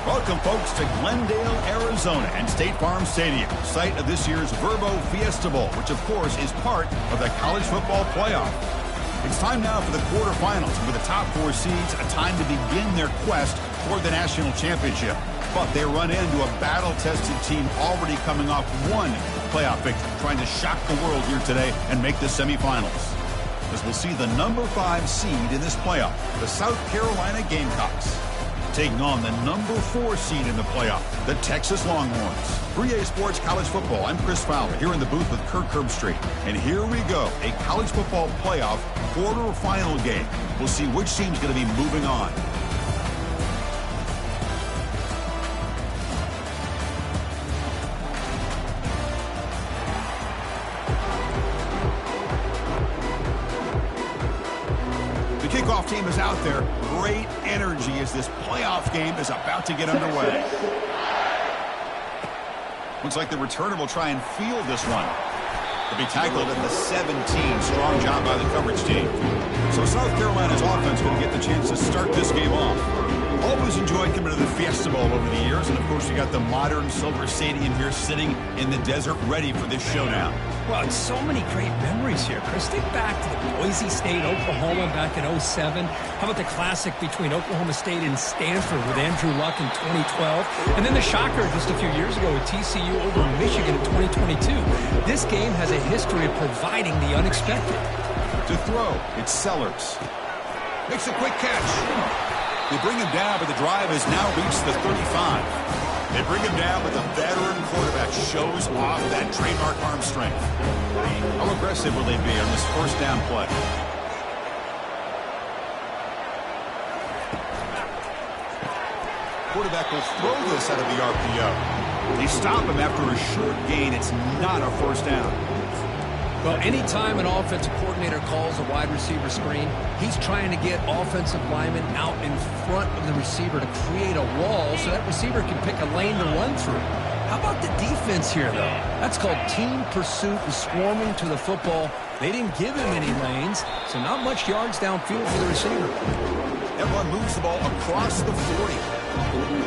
Welcome, folks, to Glendale, Arizona, and State Farm Stadium, site of this year's Verbo Fiesta Bowl, which, of course, is part of the college football playoff. It's time now for the quarterfinals, and for the top four seeds, a time to begin their quest for the national championship. But they run into a battle-tested team already coming off one playoff victory, trying to shock the world here today and make the semifinals. As we'll see the number 5 seed in this playoff, the South Carolina Gamecocks, taking on the number 4 seed in the playoff, the Texas Longhorns. For EA Sports College Football, I'm Chris Fowler, here in the booth with Kirk Herbstreit. And here we go, a college football playoff quarterfinal game. We'll see which team's going to be moving on. Kickoff team is out there. Great energy as this playoff game is about to get underway. Looks like the returner will try and field this one. To be tackled at the 17. Strong job by the coverage team. So South Carolina's offense going to get the chance to start this game off. Always enjoyed coming to the Fiesta Bowl over the years. And, of course, you got the modern Silver Stadium here sitting in the desert ready for this showdown. Well, it's so many great memories here, Chris. Think back to the Boise State, Oklahoma back in 07. How about the classic between Oklahoma State and Stanford with Andrew Luck in 2012? And then the shocker just a few years ago with TCU over Michigan in 2022. This game has a history of providing the unexpected. To throw, it's Sellers. Makes a quick catch. They bring him down, but the drive has now reached the 35. They bring him down, but the veteran quarterback shows off that trademark arm strength. How aggressive will they be on this first down play? Quarterback will throw this out of the RPO. They stop him after a short gain. It's not a first down. Well, anytime an offensive coordinator calls a wide receiver screen, he's trying to get offensive linemen out in front of the receiver to create a wall so that receiver can pick a lane to run through. How about the defense here, though? That's called team pursuit and swarming to the football. They didn't give him any lanes, so not much yards downfield for the receiver. Everyone moves the ball across the 40.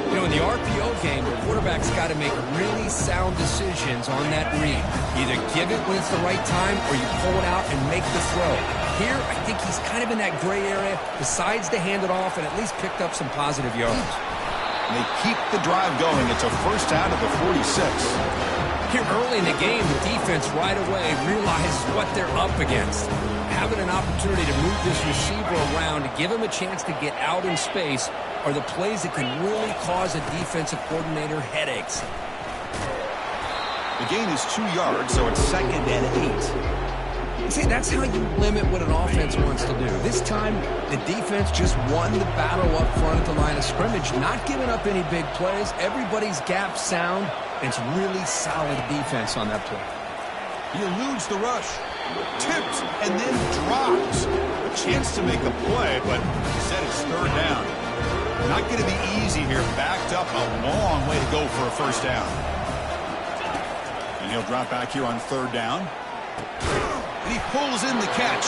You know, in the RPO game, the quarterback's got to make really sound decisions on that read. Either give it when it's the right time or you pull it out and make the throw. Here, I think he's kind of in that gray area, decides to hand it off and at least picked up some positive yards. And they keep the drive going. It's a first down at the 46. Here early in the game, the defense right away realizes what they're up against. Having an opportunity to move this receiver around, to give him a chance to get out in space, are the plays that can really cause a defensive coordinator headaches. The gain is 2 yards, so it's 2nd and 8. See, that's how you limit what an offense wants to do. This time, the defense just won the battle up front at the line of scrimmage, not giving up any big plays. Everybody's gap sound. It's really solid defense on that play. He eludes the rush, tipped, and then drops. A chance to make a play, but instead it's 3rd down. Not going to be easy here. Backed up, a long way to go for a 1st down. And he'll drop back here on 3rd down. And he pulls in the catch.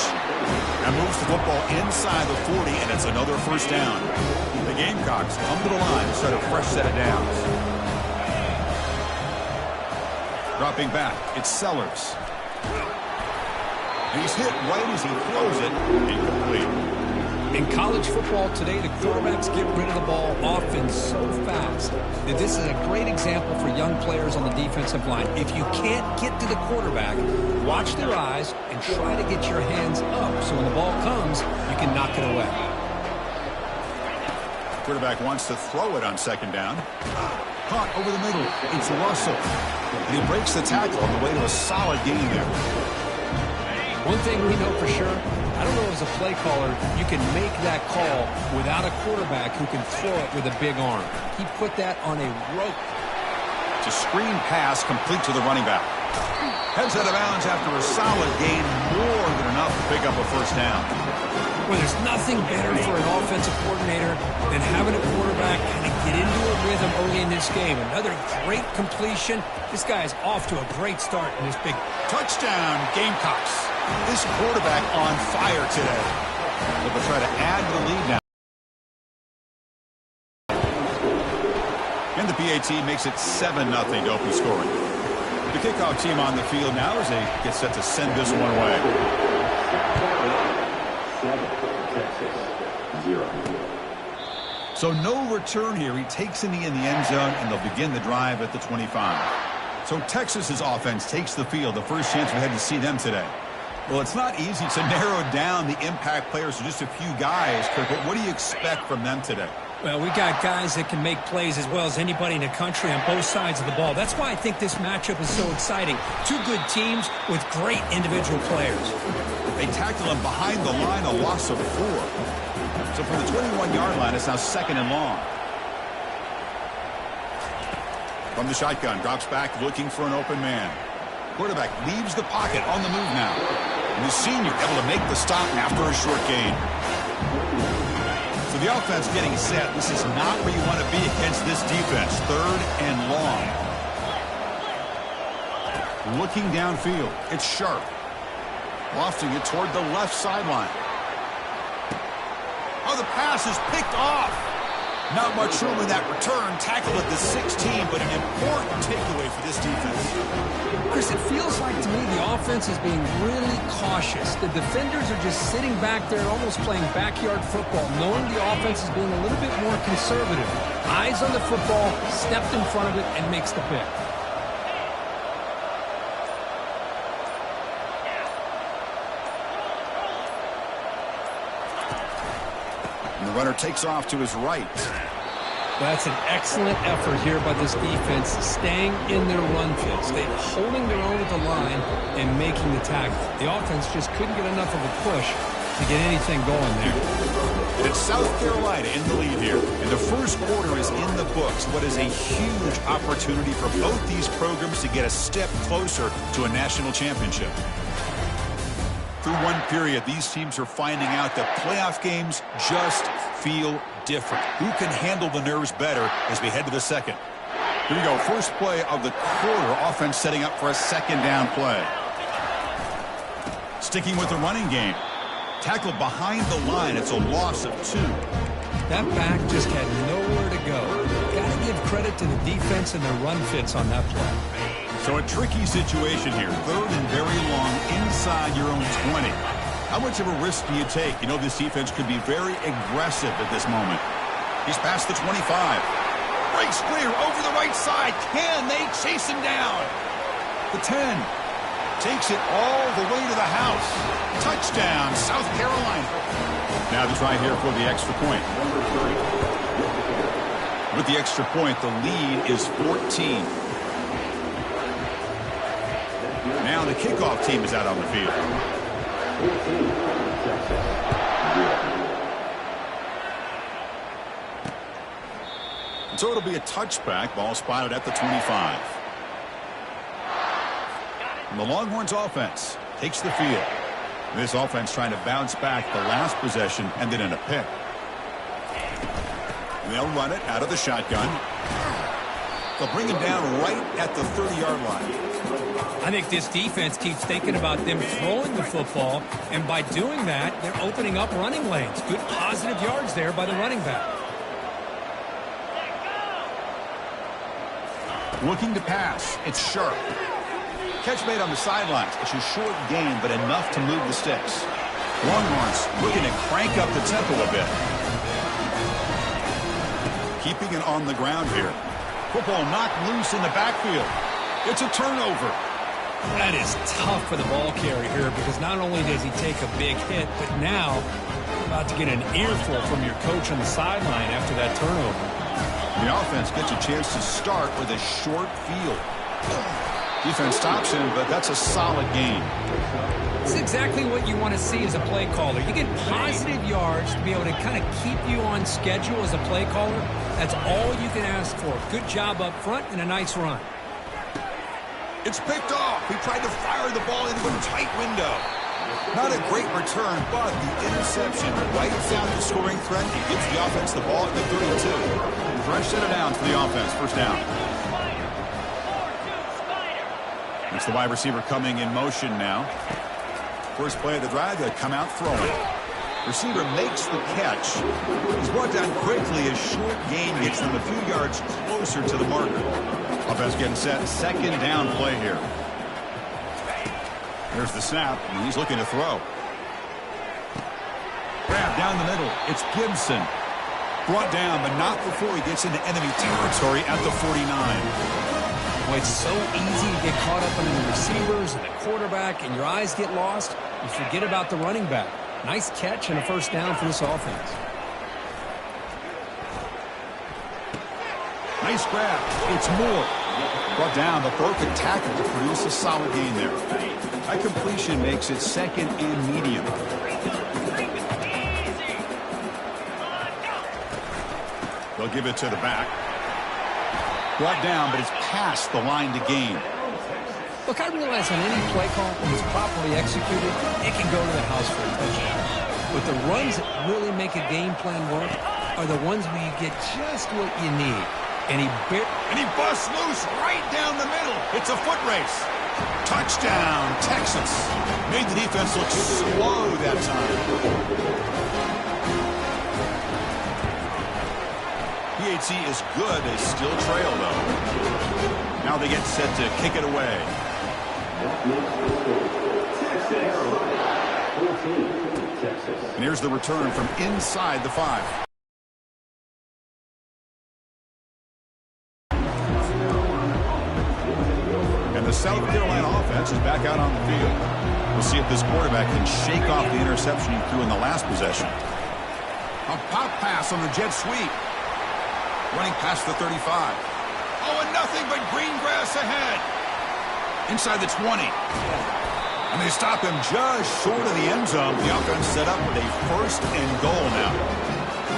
And moves the football inside the 40, and it's another 1st down. The Gamecocks come to the line to start a fresh set of downs. Dropping back, it's Sellers. And he's hit right as he throws it. Incomplete. In college football today, the quarterbacks get rid of the ball often so fast that this is a great example for young players on the defensive line. If you can't get to the quarterback, watch their eyes and try to get your hands up so when the ball comes, you can knock it away. Quarterback wants to throw it on 2nd down. Caught over the middle. It's Russell. And he breaks the tackle on the way to a solid gain there. One thing we know for sure, I don't know as a play caller, you can make that call without a quarterback who can throw it with a big arm. He put that on a rope. It's a screen pass complete to the running back. Heads out of bounds after a solid gain, more than enough to pick up a 1st down. Well, there's nothing better for an offensive coordinator than having a quarterback kind of get into a rhythm early in this game. Another great completion. This guy is off to a great start in this big touchdown, Gamecocks. This quarterback on fire today. They'll try to add to the lead now. And the PAT makes it 7-0 to open scoring. The kickoff team on the field now as they get set to send this one away. 0. So no return here. He takes a knee in the end zone, and they'll begin the drive at the 25. So Texas's offense takes the field. The first chance we had to see them today. Well, it's not easy to narrow down the impact players to just a few guys, Kirk, but what do you expect from them today? Well, we got guys that can make plays as well as anybody in the country on both sides of the ball. That's why I think this matchup is so exciting. 2 good teams with great individual players. They tackle him behind the line, a loss of 4. So from the 21-yard line, it's now 2nd and long. From the shotgun, drops back looking for an open man. Quarterback leaves the pocket on the move now. And the senior able to make the stop after a short gain. So the offense getting set. This is not where you want to be against this defense. 3rd and long. Looking downfield. It's Sharp. Lofting it toward the left sideline. Oh, the pass is picked off. Not much room in that return. Tackled at the 16, but an important takeaway for this defense. Chris, it feels like to me the offense is being really cautious. The defenders are just sitting back there almost playing backyard football, knowing the offense is being a little bit more conservative. Eyes on the football, stepped in front of it, and makes the pick. And the runner takes off to his right. That's an excellent effort here by this defense, staying in their run fits. They're holding their own at the line and making the tackle. The offense just couldn't get enough of a push to get anything going there. And it's South Carolina in the lead here. And the first quarter is in the books. What is a huge opportunity for both these programs to get a step closer to a national championship. Through one period, these teams are finding out that playoff games just feel different. Who can handle the nerves better as we head to the second? Here we go. First play of the quarter. Offense setting up for a 2nd down play. Sticking with the running game. Tackled behind the line. It's a loss of 2. That back just had nowhere to go. Got to give credit to the defense and their run fits on that play. So a tricky situation here. 3rd and very long inside your own 20. How much of a risk do you take? You know this defense could be very aggressive at this moment. He's past the 25. Breaks clear over the right side. Can they chase him down? The 10. Takes it all the way to the house. Touchdown, South Carolina. Now the try here for the extra point. With the extra point, the lead is 14. Now the kickoff team is out on the field. So it'll be a touchback. Ball spotted at the 25. And the Longhorns offense takes the field. This offense trying to bounce back the last possession and then in a pick. And they'll run it out of the shotgun. They'll bring him down right at the 30-yard line. I think this defense keeps thinking about them throwing the football, and by doing that, they're opening up running lanes. Good positive yards there by the running back. Looking to pass. It's Sharp. Catch made on the sidelines. It's a short gain, but enough to move the sticks. Longhorns looking to crank up the tempo a bit. Keeping it on the ground here. Football knocked loose in the backfield. It's a turnover. That is tough for the ball carrier here because not only does he take a big hit, but now about to get an earful from your coach on the sideline after that turnover. The offense gets a chance to start with a short field. Defense stops him, but that's a solid gain. It's exactly what you want to see as a play caller. You get positive yards to be able to kind of keep you on schedule as a play caller. That's all you can ask for. Good job up front and a nice run. It's picked off. He tried to fire the ball into a tight window. Not a great return, but the interception wipes out the scoring threat and gives the offense the ball at the 32. Fresh set it down for the offense. First down. It's the wide receiver coming in motion now. First play of the drive, they come out throwing. Receiver makes the catch. He's brought down quickly. A short gain gets them a few yards closer to the marker. Offense getting set. Second down play here. There's the snap, and he's looking to throw. Grab down the middle. It's Gibson. Brought down, but not before he gets into enemy territory at the 49. Well, it's so easy to get caught up in the receivers and the quarterback, and your eyes get lost. You forget about the running back. Nice catch and a first down for this offense. Nice grab. It's Moore. Brought down, the perfect tackle to produce a solid gain there. That completion makes it second and medium. They'll give it to the back. Brought down, but it's past the line to gain. Look, I realize on any play call, when it's properly executed, it can go to the house for a touchdown. But the runs that really make a game plan work are the ones where you get just what you need. And he busts loose right down the middle. It's a foot race. Touchdown, Texas. Made the defense look slow that time. PHC is good. They still trail, though. Now they get set to kick it away. And here's the return from inside the 5. And the South Carolina offense is back out on the field. We'll see if this quarterback can shake off the interception he threw in the last possession. A pop pass on the jet sweep. Running past the 35. Oh, and nothing but green grass ahead. Inside the 20. And they stop him just short of the end zone. The offense set up with a first and goal now.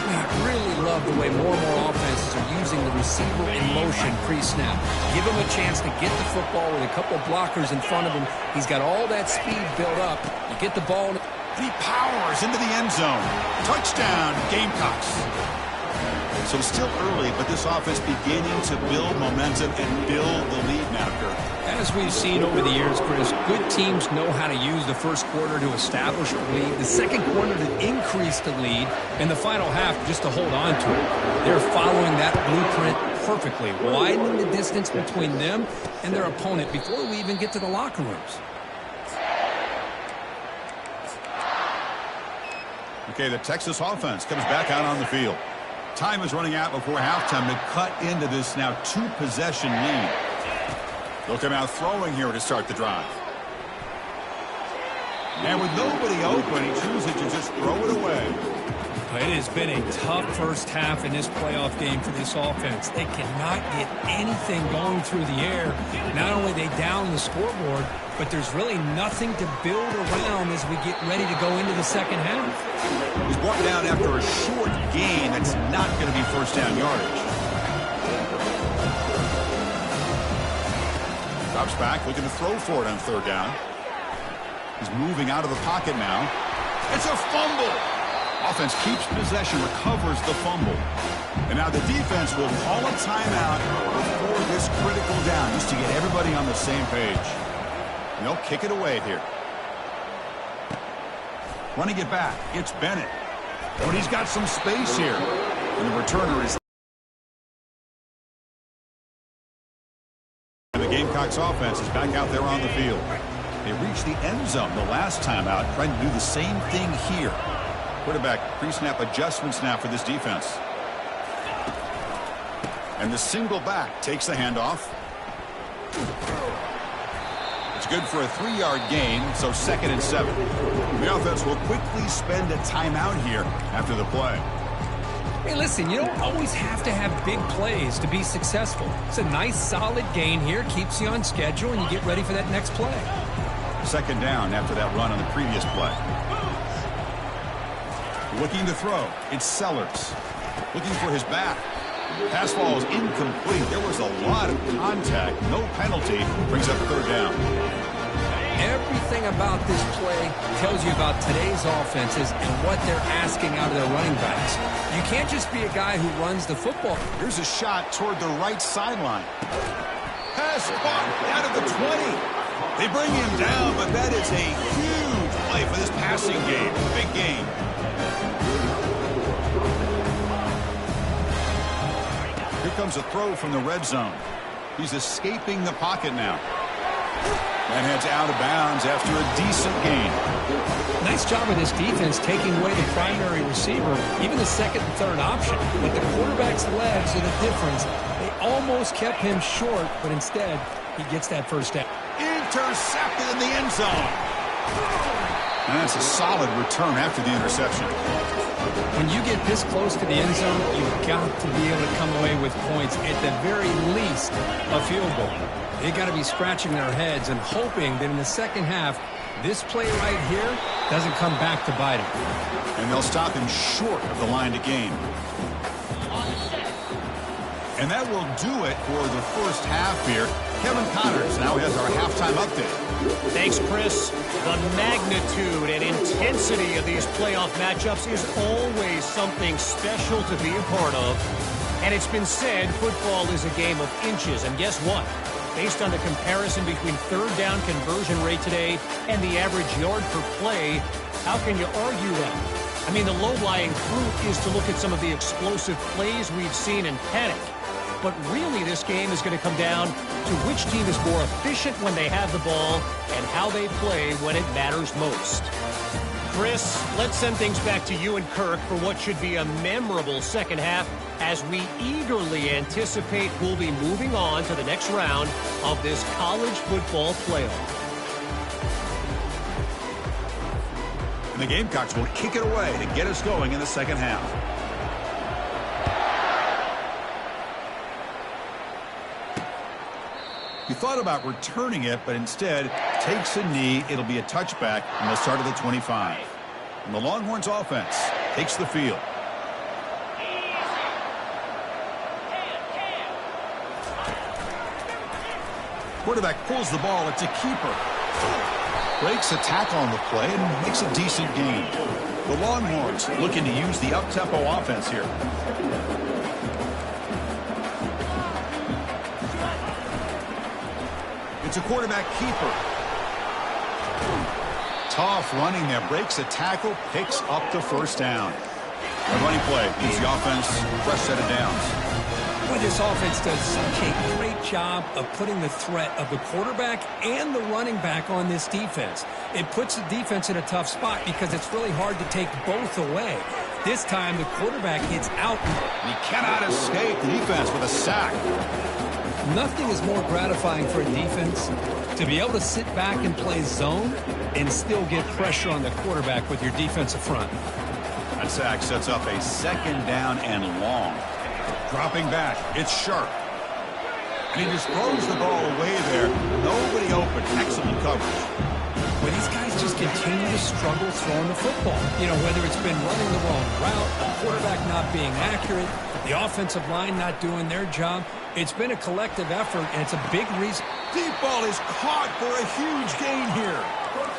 I really love the way more and more offenses are using the receiver in motion pre-snap. Give him a chance to get the football with a couple blockers in front of him. He's got all that speed built up. You get the ball. He powers into the end zone. Touchdown, Gamecocks. So still early, but this offense beginning to build momentum and build the lead now, Kirk. As we've seen over the years, Chris, good teams know how to use the first quarter to establish a lead, the second quarter to increase the lead, and the final half just to hold on to it. They're following that blueprint perfectly, widening the distance between them and their opponent before we even get to the locker rooms. Okay, the Texas offense comes back out on the field. Time is running out before halftime to cut into this now two-possession lead. They'll come out throwing here to start the drive. And with nobody open, he chooses to just throw it away. It has been a tough first half in this playoff game for this offense. They cannot get anything going through the air. Not only are they down the scoreboard, but there's really nothing to build around as we get ready to go into the second half. He's brought down after a short gain that's not going to be first down yardage. Drops back, looking to throw for it on third down. He's moving out of the pocket now. It's a fumble. Offense keeps possession, recovers the fumble. And now the defense will call a timeout before this critical down, just to get everybody on the same page. And they'll kick it away here. Running it back, it's Bennett. But he's got some space here. And the returner is... And the Gamecocks offense is back out there on the field. They reached the end zone the last time out, trying to do the same thing here. Quarterback pre-snap adjustments now for this defense. And the single back takes the handoff. It's good for a 3-yard gain, so 2nd and 7. The offense will quickly spend a timeout here after the play. Hey, listen, you don't always have to have big plays to be successful. It's a nice, solid gain here, keeps you on schedule, and you get ready for that next play. 2nd down after that run on the previous play. Looking to throw. It's Sellers. Looking for his back. Pass ball is incomplete. There was a lot of contact. No penalty. Brings up 3rd down. Everything about this play tells you about today's offenses and what they're asking out of their running backs. You can't just be a guy who runs the football. Here's a shot toward the right sideline. Pass caught out of the 20. They bring him down, but that is a huge play for this passing game. Big game. Here comes a throw from the red zone. He's escaping the pocket now. And heads out of bounds after a decent gain. Nice job of this defense taking away the primary receiver, even the 2nd and 3rd option. But the quarterback's legs are the difference. They almost kept him short, but instead, he gets that first down. Intercepted in the end zone. And that's a solid return after the interception. When you get this close to the end zone, you've got to be able to come away with points, at the very least, a field goal. They got to be scratching their heads and hoping that in the second half, this play right here doesn't come back to bite them. And they'll stop him short of the line to gain. And that will do it for the first half here. Kevin Connors now has our halftime update. Thanks, Chris. The magnitude and intensity of these playoff matchups is always something special to be a part of. And it's been said football is a game of inches. And guess what? Based on the comparison between 3rd down conversion rate today and the average yard per play, how can you argue that? I mean, the low-lying fruit is to look at some of the explosive plays we've seen and panic. But really, this game is going to come down to which team is more efficient when they have the ball and how they play when it matters most. Chris, let's send things back to you and Kirk for what should be a memorable second half as we eagerly anticipate we'll be moving on to the next round of this college football playoff. And the Gamecocks will kick it away to get us going in the second half. He thought about returning it, but instead takes a knee. It'll be a touchback, and they'll start at the 25. And the Longhorns offense takes the field. Quarterback pulls the ball. It's a keeper. Breaks a tackle on the play and makes a decent gain. The Longhorns looking to use the up-tempo offense here. It's a quarterback keeper. Tough running there. Breaks a tackle, picks up the first down. A running play gives the offense a fresh set of downs. Boy, this offense does such a great job of putting the threat of the quarterback and the running back on this defense. It puts the defense in a tough spot because it's really hard to take both away. This time, the quarterback gets out. And he cannot escape the defense with a sack. Nothing is more gratifying for a defense to be able to sit back and play zone and still get pressure on the quarterback with your defensive front. That sack sets up a second down and long. Dropping back, it's Sharp. And he just throws the ball away there. Nobody open. Excellent coverage. But these guys just continue to struggle throwing the football. You know, whether it's been running the wrong route, the quarterback not being accurate, the offensive line not doing their job. It's been a collective effort, and it's a big reason. Deep ball is caught for a huge gain here.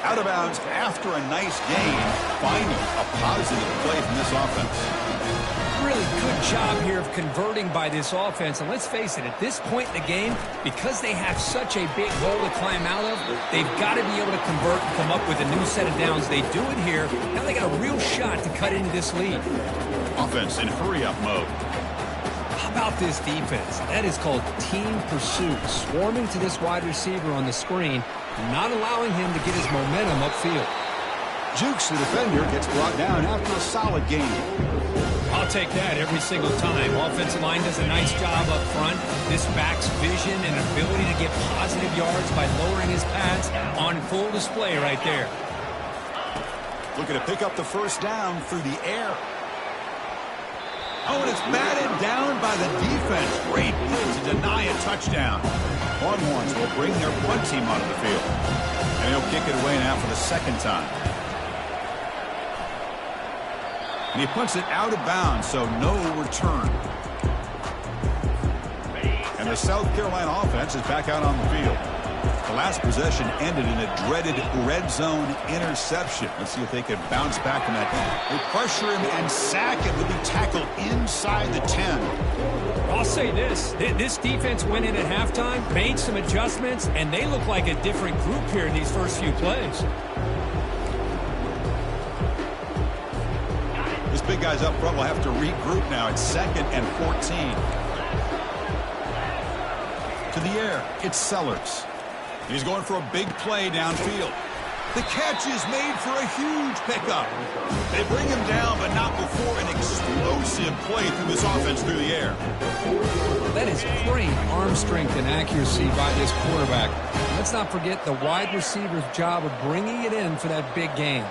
Out of bounds after a nice gain. Finally, a positive play from this offense. Really good job here of converting by this offense. And let's face it, at this point in the game, because they have such a big hole to climb out of, they've got to be able to convert and come up with a new set of downs. They do it here. Now they got a real shot to cut into this lead. Offense in hurry-up mode. How about this defense? That is called team pursuit. Swarming to this wide receiver on the screen, not allowing him to get his momentum upfield. Jukes, the defender, gets brought down after a solid game. I'll take that every single time. Offensive line does a nice job up front. This back's vision and ability to get positive yards by lowering his pads on full display right there. Looking to pick up the first down through the air. Oh, and it's batted down by the defense. Great play to deny a touchdown. Longhorns will bring their punt team onto the field. And he'll kick it away now for the second time. And he puts it out of bounds, so no return. And the South Carolina offense is back out on the field. The last possession ended in a dreaded red zone interception. Let's see if they can bounce back from that. They pressure him and sack him. He'll be tackled inside the 10. I'll say this. This defense went in at halftime, made some adjustments, and they look like a different group here in these first few plays. This big guy's up front will have to regroup now. It's 2nd and 14. To the air, it's Sellers. He's going for a big play downfield. The catch is made for a huge pickup. They bring him down, but not before an explosive play through this offense through the air. That is great arm strength and accuracy by this quarterback. Let's not forget the wide receiver's job of bringing it in for that big gain.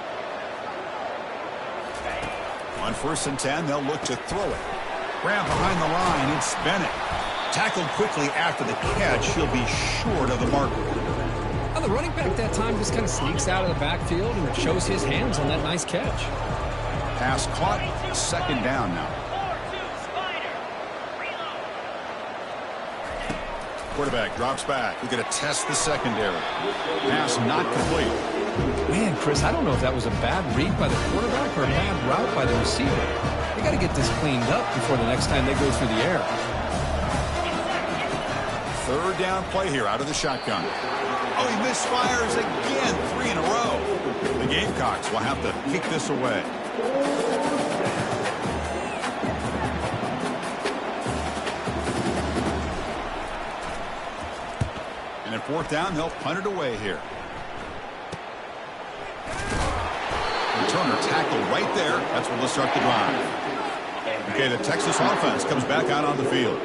On 1st and 10, they'll look to throw it. Grab behind the line, it's Bennett. Tackled quickly after the catch, he'll be short of the marker. Now the running back that time just kind of sneaks out of the backfield and shows his hands on that nice catch. Pass caught, 2nd down now. Quarterback drops back. We're going to test the secondary. Pass not complete. Man, Chris, I don't know if that was a bad read by the quarterback or a bad route by the receiver. They got to get this cleaned up before the next time they go through the air. 3rd down play here out of the shotgun. Oh, he misfires again, 3 in a row. The Gamecocks will have to kick this away. And at 4th down, they'll punt it away here. Returner tackled right there. That's where they'll start the drive. Okay, the Texas offense comes back out on the field.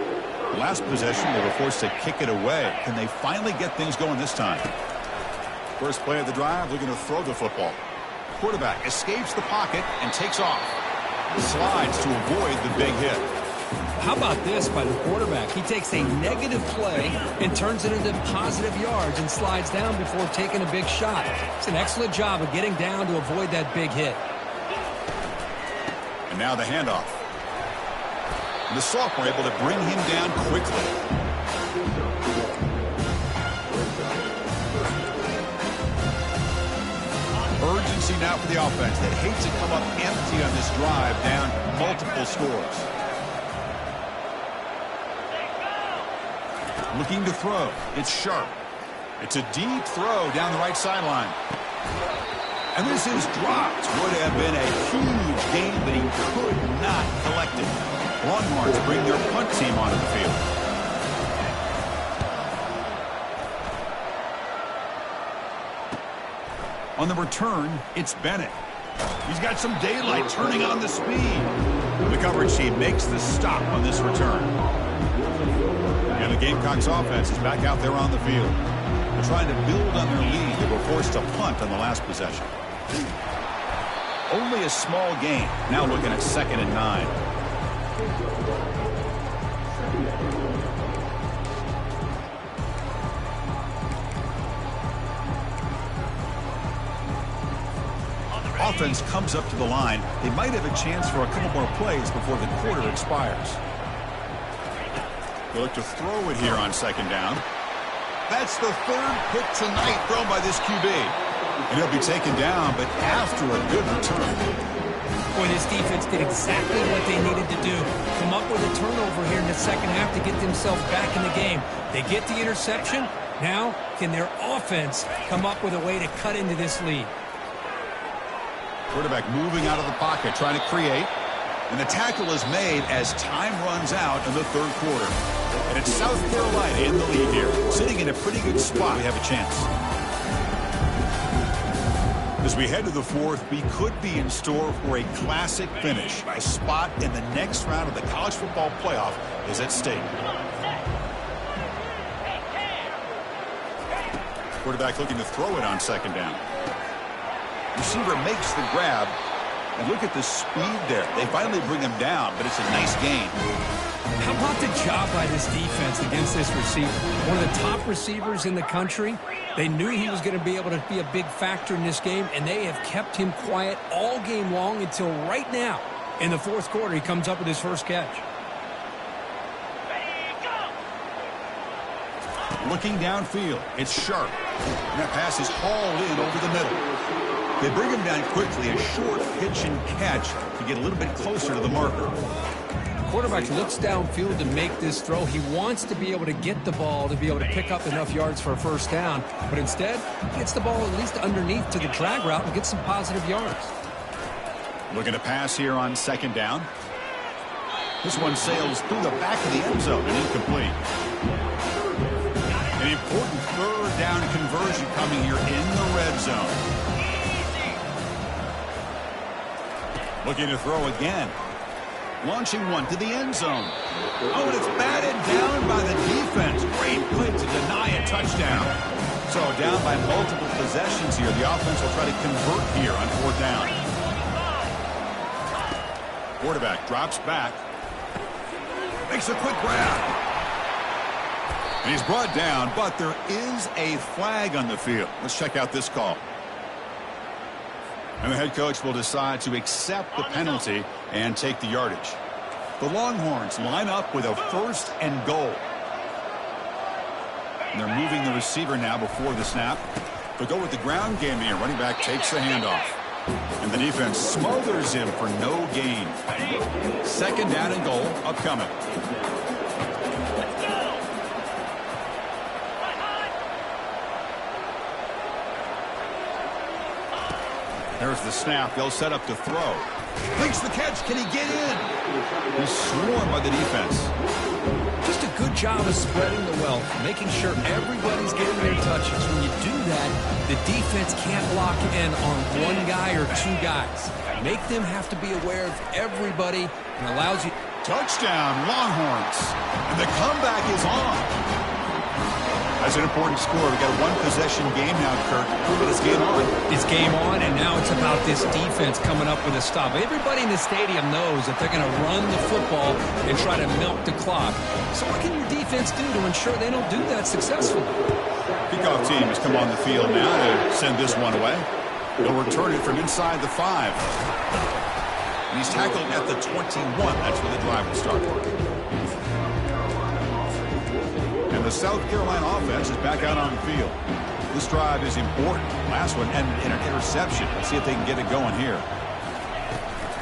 Last possession, they were forced to kick it away. Can they finally get things going this time? First play of the drive, looking to throw the football. Quarterback escapes the pocket and takes off. Slides to avoid the big hit. How about this by the quarterback? He takes a negative play and turns it into positive yards and slides down before taking a big shot. It's an excellent job of getting down to avoid that big hit. And now the handoff. The sophomore able to bring him down quickly. Urgency now for the offense that hates to come up empty on this drive, down multiple scores. Looking to throw. It's Sharp. It's a deep throw down the right sideline. And this is dropped. Would have been a huge gain, but he could not collect it. Longhorns bring their punt team onto the field. On the return, it's Bennett. He's got some daylight turning on the speed. The coverage team makes the stop on this return. And the Gamecocks offense is back out there on the field. They're trying to build on their lead. They were forced to punt on the last possession. Only a small gain. Now looking at 2nd and 9. Offense comes up to the line. They might have a chance for a couple more plays before the quarter expires. They look to throw it here on 2nd down. That's the 3rd pick tonight thrown by this QB. And he'll be taken down, but after a good return. Boy, this defense did exactly what they needed to do. Come up with a turnover here in the second half to get themselves back in the game. They get the interception. Now, can their offense come up with a way to cut into this lead? Quarterback moving out of the pocket, trying to create. And the tackle is made as time runs out in the 3rd quarter. And it's South Carolina in the lead here. Sitting in a pretty good spot. We have a chance. As we head to the 4th, we could be in store for a classic finish. A spot in the next round of the college football playoff is at stake. Quarterback looking to throw it on 2nd down. Receiver makes the grab. And look at the speed there. They finally bring him down, but it's a nice gain. How about the job by this defense against this receiver? One of the top receivers in the country. They knew he was going to be able to be a big factor in this game, and they have kept him quiet all game long until right now. In the 4th quarter, he comes up with his first catch. Looking downfield, it's Sharp. And that pass is hauled in over the middle. They bring him down quickly, a short pitch and catch to get a little bit closer to the marker. Quarterback looks downfield to make this throw. He wants to be able to get the ball to be able to pick up enough yards for a first down, but instead gets the ball at least underneath to the drag route and gets some positive yards. Looking to pass here on 2nd down. This one sails through the back of the end zone and incomplete. An important 3rd down conversion coming here in the red zone. Looking to throw again. Launching one to the end zone. Oh, and it's batted down by the defense. Great play to deny a touchdown. So down by multiple possessions here. The offense will try to convert here on 4th down. Quarterback drops back. Makes a quick grab. And he's brought down, but there is a flag on the field. Let's check out this call. And the head coach will decide to accept the penalty and take the yardage. The Longhorns line up with a 1st and goal. And they're moving the receiver now before the snap. They'll go with the ground game here. Running back takes the handoff. And the defense smothers him for no gain. 2nd down and goal upcoming. There's the snap. They'll set up to throw. Makes the catch. Can he get in? He's swarmed by the defense. Just a good job of spreading the wealth, making sure everybody's getting their touches. When you do that, the defense can't lock in on one guy or 2 guys. Make them have to be aware of everybody and allows you. Touchdown, Longhorns. And the comeback is on. That's an important score. We've got a 1-possession game now, Kirk. But it's game on. It's game on, and now it's about this defense coming up with a stop. Everybody in the stadium knows that they're going to run the football and try to milk the clock. So what can your defense do to ensure they don't do that successfully? Kickoff team has come on the field now to send this one away. They'll return it from inside the 5. And he's tackled at the 21. That's where the drive will start. And the South Carolina offense is back out on the field. This drive is important. Last one ended in an interception. Let's see if they can get it going here.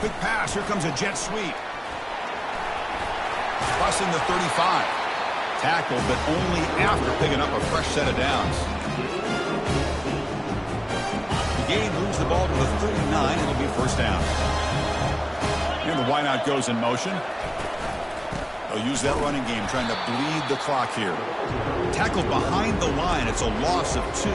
Quick pass. Here comes a jet sweep. Crossing the 35. Tackled, but only after picking up a fresh set of downs. The game moves the ball to the 39. It'll be 1st down. And the wideout goes in motion. They'll use that running game, trying to bleed the clock here. Tackled behind the line. It's a loss of 2.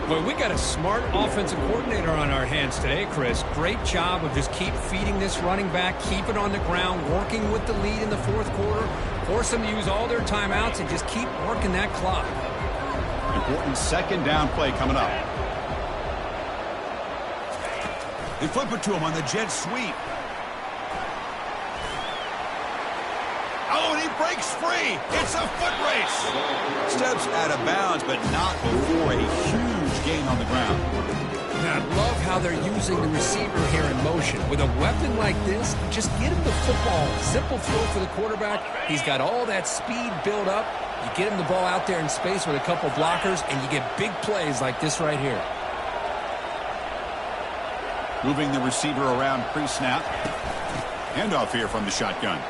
Well, we got a smart offensive coordinator on our hands today, Chris. Great job of just keep feeding this running back, keep it on the ground, working with the lead in the 4th quarter. Force them to use all their timeouts and just keep working that clock. Important second down play coming up. They flip it to him on the jet sweep. Oh, and he breaks free. It's a foot race. Steps out of bounds, but not before a huge gain on the ground. Now, I love how they're using the receiver here in motion. With a weapon like this, just get him the football. Simple throw for the quarterback. He's got all that speed built up. You get him the ball out there in space with a couple blockers, and you get big plays like this right here. Moving the receiver around pre-snap. Handoff here from the shotgun.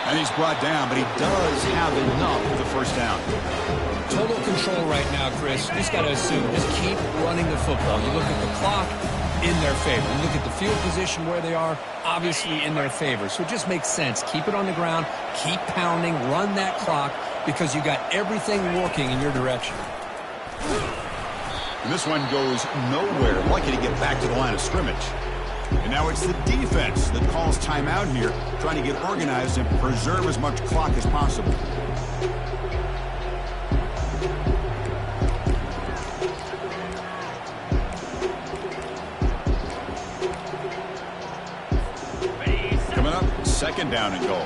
And he's brought down, but he does have enough for the first down. Total control right now, Chris. You just got to assume. Just keep running the football. You look at the clock, in their favor. You look at the field position where they are, obviously in their favor. So it just makes sense. Keep it on the ground. Keep pounding. Run that clock because you got everything working in your direction. And this one goes nowhere. Lucky to get back to the line of scrimmage. And now it's the defense that calls timeout here, trying to get organized and preserve as much clock as possible. Coming up, second down and goal.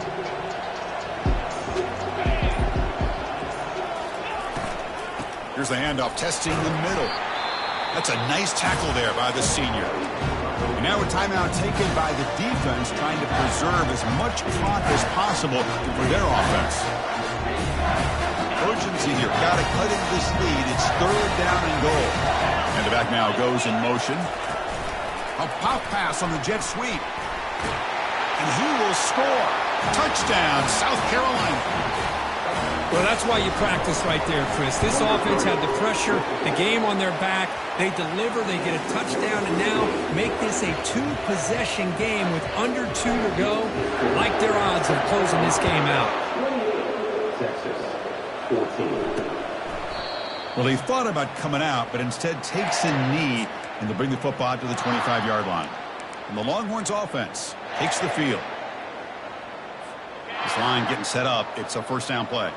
Here's the handoff, testing the middle. That's a nice tackle there by the senior. And now a timeout taken by the defense, trying to preserve as much clock as possible for their offense. Urgency here. Got to cut into this lead. It's third down and goal. And the back now goes in motion. A pop pass on the jet sweep. And he will score. Touchdown, South Carolina. Well, that's why you practice right there, Chris. This offense had the pressure, the game on their back. They deliver, they get a touchdown, and now make this a two-possession game with under 2 to go. Like their odds of closing this game out. Texas, 14. Well, he thought about coming out, but instead takes a knee, and they'll bring the football out to the 25-yard line. And the Longhorns offense takes the field. This line getting set up. It's a first down play.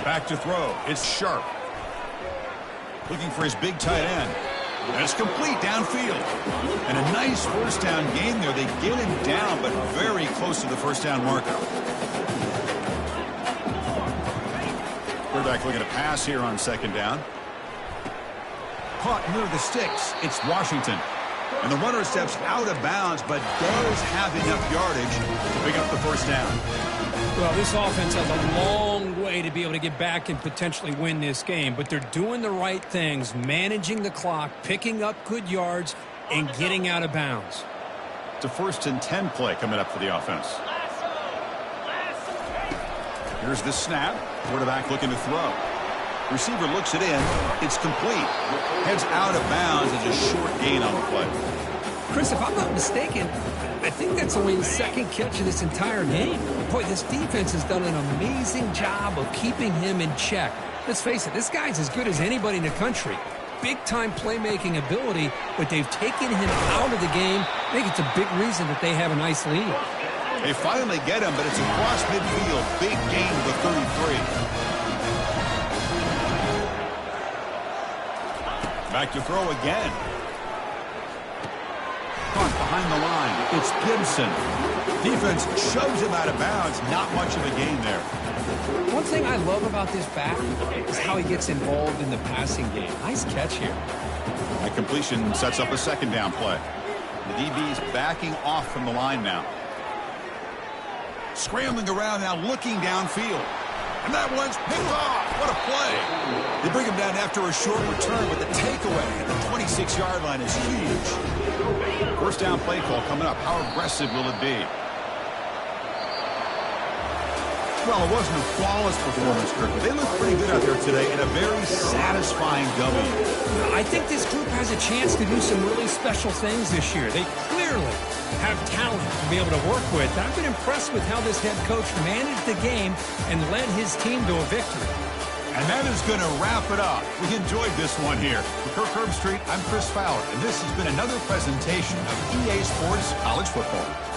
Back to throw. It's Sharp. Looking for his big tight end. And it's complete downfield. And a nice first down gain there. They get him down, but very close to the first down marker. Quarterback looking to pass here on second down. Caught near the sticks. It's Washington. And the runner steps out of bounds, but does have enough yardage to pick up the first down. Well, this offense has a long way to be able to get back and potentially win this game, but they're doing the right things, managing the clock, picking up good yards, and getting out of bounds. It's a 1st and 10 play coming up for the offense. Here's the snap. Quarterback looking to throw. Receiver looks it in. It's complete. Heads out of bounds as a short gain on the play. Chris, if I'm not mistaken, I think that's only his second catch of this entire game. Boy, this defense has done an amazing job of keeping him in check. Let's face it, this guy's as good as anybody in the country. Big-time playmaking ability, but they've taken him out of the game. I think it's a big reason that they have a nice lead. They finally get him, but it's across midfield. Big gain to the 33. Back to throw again. Caught behind the line. It's Gibson. Defense shoves him out of bounds. Not much of a gain there. One thing I love about this back is how he gets involved in the passing game. Nice catch here. That completion sets up a second down play. The DB's backing off from the line now. Scrambling around now, looking downfield. And that one's picked off. What a play. They bring him down after a short return, but the takeaway at the 26-yard line is huge. First down play call coming up. How aggressive will it be? Well, it wasn't a flawless performance, Kirk, but they look pretty good out there today in a very satisfying W. I think this group has a chance to do some really special things this year. They clearly have talent to be able to work with. I've been impressed with how this head coach managed the game and led his team to a victory. And that is going to wrap it up. We enjoyed this one here. For Kirk Herbstreit, I'm Chris Fowler, and this has been another presentation of EA Sports College Football.